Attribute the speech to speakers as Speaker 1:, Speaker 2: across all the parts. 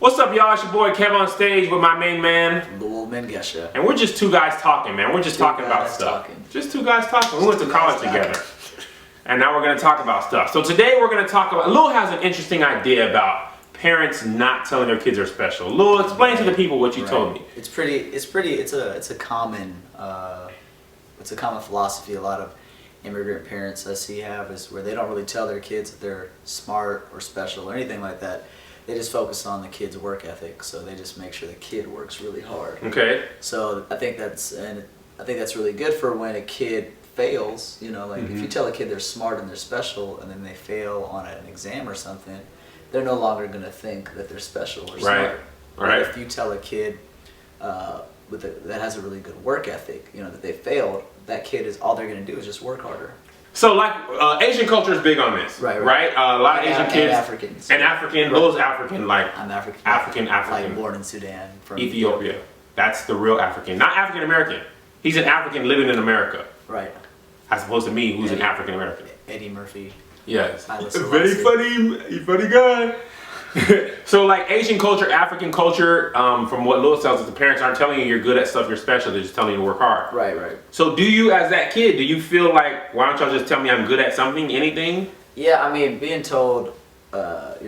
Speaker 1: What's up, y'all? It's your boy KevOnStage with my main man,
Speaker 2: Gesha.
Speaker 1: and we're just two guys talking, man. We're just talking about stuff. Just two guys talking. We went to college together, and now we're going to talk about stuff. So today we're going to talk about. Lil has an interesting idea about parents not telling their kids are special. Lil, explain to the people what you told me.
Speaker 2: It's a common philosophy. A lot of immigrant parents I see have is where they don't really tell their kids that they're smart or special or anything like that. They just focus on the kid's work ethic, so they just make sure the kid works really hard.
Speaker 1: Okay.
Speaker 2: So I think that's really good for when a kid fails. You know, like if you tell a kid they're smart and they're special, and then they fail on an exam or something, they're no longer going to think that they're special or smart.
Speaker 1: Right.
Speaker 2: But if you tell a kid that has a really good work ethic, you know, that they failed, that kid is all they're going to do is just work harder.
Speaker 1: So, like, Asian culture is big on this, right? A lot of Asian kids,
Speaker 2: Africans,
Speaker 1: Lil's African, like
Speaker 2: I'm African,
Speaker 1: African,
Speaker 2: like born in Sudan, from
Speaker 1: Ethiopia. That's the real African, not African American. He's an African living in America,
Speaker 2: right?
Speaker 1: As opposed to me, who's an African American.
Speaker 2: Eddie Murphy.
Speaker 1: Yes, very funny guy. So, like Asian culture, African culture, from what Lil tells us, the parents aren't telling you you're good at stuff, you're special. They're just telling you to work hard.
Speaker 2: Right.
Speaker 1: So, do you, as that kid, do you feel like, why don't y'all just tell me I'm good at something, anything?
Speaker 2: Yeah, I mean, being told, you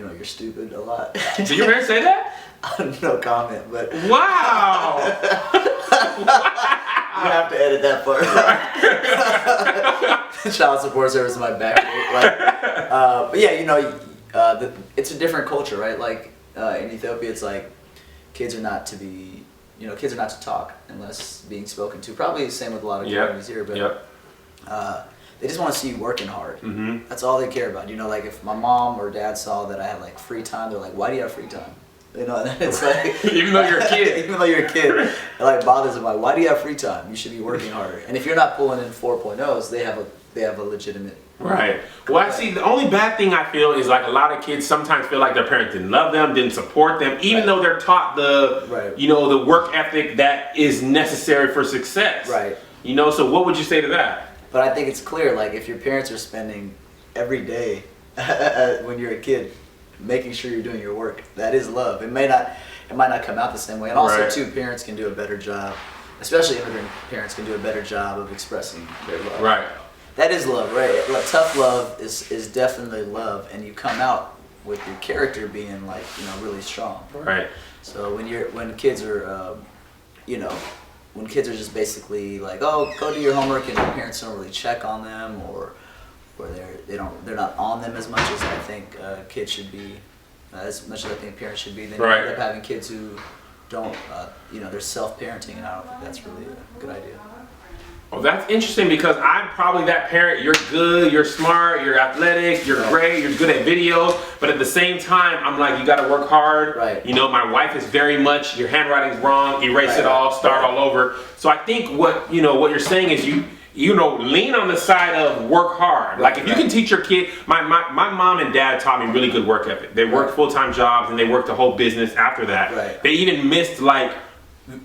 Speaker 2: know, you're stupid a lot.
Speaker 1: Did your parents say that?
Speaker 2: No comment, but
Speaker 1: wow.
Speaker 2: You have to edit that part. Child support service in my back. But yeah, you know. It's a different culture, right? Like in Ethiopia, it's like kids are not to talk unless being spoken to. Probably the same with a lot of communities here, but they just want to see you working hard. That's all they care about. You know, like if my mom or dad saw that I had like free time, they're like, "Why do you have free time?" You know, and it's like
Speaker 1: even though you're a kid,
Speaker 2: it like bothers them. Like, why do you have free time? You should be working harder. And if you're not pulling in 4.0s, they have a legitimate.
Speaker 1: Right. Well, I see. The only bad thing I feel is like a lot of kids sometimes feel like their parents didn't love them, didn't support them, even though they're taught the, you know, the work ethic that is necessary for success.
Speaker 2: Right.
Speaker 1: You know. So what would you say to that?
Speaker 2: But I think it's clear. Like if your parents are spending every day when you're a kid making sure you're doing your work, that is love. It might not come out the same way. And also, too, parents can do a better job, especially immigrant parents can do a better job of expressing their love.
Speaker 1: Right.
Speaker 2: That is love, right? Like, tough love is definitely love, and you come out with your character being like, you know, really strong.
Speaker 1: Right.
Speaker 2: So when kids are, you know, when kids are just basically like, oh, go do your homework, and their parents don't really check on them, or they're not on them as much as I think kids should be, as much as I think parents should be. Then you end up having kids who don't, you know, they're self-parenting, and I don't think that's really a good idea.
Speaker 1: Well, that's interesting because I'm probably that parent. You're good, you're smart, you're athletic, you're great, you're good at videos, but at the same time, I'm like, you got to work hard.
Speaker 2: Right.
Speaker 1: You know, my wife is very much, your handwriting's wrong, erase it all, start all over. So I think what you're saying is you know, lean on the side of work hard. Like if you can teach your kid, my mom and dad taught me really good work ethic. They worked full-time jobs and they worked the whole business after that.
Speaker 2: Right.
Speaker 1: They even missed like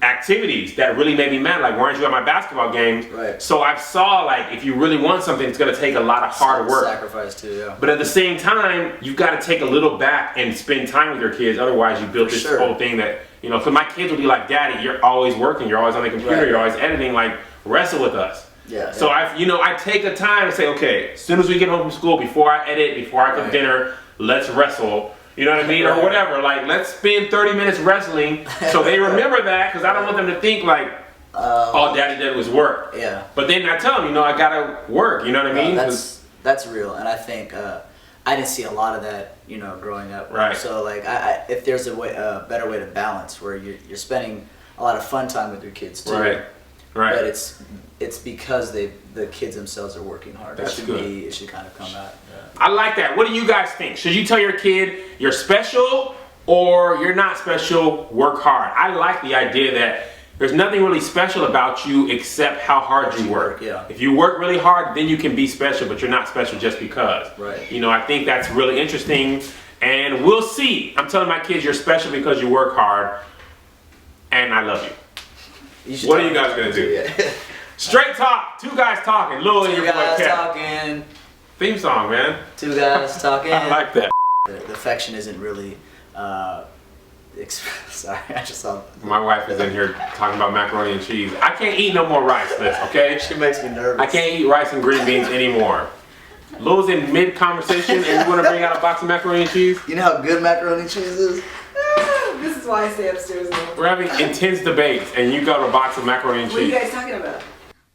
Speaker 1: activities that really made me mad, like weren't you at my basketball games?
Speaker 2: Right.
Speaker 1: So I saw like if you really want something, it's gonna take a lot of hard work.
Speaker 2: Sacrifice too, yeah.
Speaker 1: But at the same time, you've got to take a little back and spend time with your kids. Otherwise, you built this whole thing that, you know. So my kids will be like, "Daddy, you're always working. You're always on the computer. You're always editing. Like, wrestle with us."
Speaker 2: Yeah.
Speaker 1: So I take the time to say, okay, as soon as we get home from school, before I edit, before I cook dinner, let's wrestle. You know what I mean? Or whatever. Like, let's spend 30 minutes wrestling so they remember that, because I don't want them to think like, all daddy did was work.
Speaker 2: Yeah.
Speaker 1: But then I tell them, you know, I gotta work. You know what I mean?
Speaker 2: That's real. And I think I didn't see a lot of that, you know, growing up.
Speaker 1: Right.
Speaker 2: So like, if there's a better way to balance where you're spending a lot of fun time with your kids too.
Speaker 1: Right.
Speaker 2: But it's because the kids themselves are working hard.
Speaker 1: That's good.
Speaker 2: It should kind of come out.
Speaker 1: I like that. What do you guys think? Should you tell your kid you're special or you're not special, work hard? I like the idea that there's nothing really special about you except how hard you work.
Speaker 2: Yeah.
Speaker 1: If you work really hard, then you can be special, but you're not special just because.
Speaker 2: Right.
Speaker 1: You know, I think that's really interesting, and we'll see. I'm telling my kids you're special because you work hard, and I love you. What are you guys going to do?
Speaker 2: Yeah.
Speaker 1: Straight talk. Two guys talking. Lil and your boy Kev.
Speaker 2: Talking.
Speaker 1: Theme song, man.
Speaker 2: Two guys talking.
Speaker 1: I like that.
Speaker 2: The affection isn't really Sorry, I just saw.
Speaker 1: My wife is in here talking about macaroni and cheese. I can't eat no more rice, Liz, okay?
Speaker 2: She makes me nervous.
Speaker 1: I can't eat rice and green beans anymore. Lou's in mid-conversation and you want to bring out a box of macaroni and cheese?
Speaker 2: You know how good macaroni and cheese is?
Speaker 3: This is why I stay upstairs now.
Speaker 1: We're having intense debates and you got a box of macaroni and
Speaker 3: What are you
Speaker 1: cheese.
Speaker 3: guys talking about?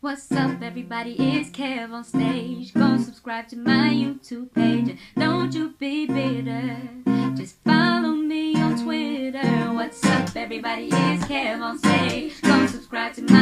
Speaker 4: What's up, everybody? It's KevOnStage. Go subscribe to my YouTube page. And don't you be bitter. Just follow me on Twitter. What's up, everybody? It's KevOnStage. Go subscribe to my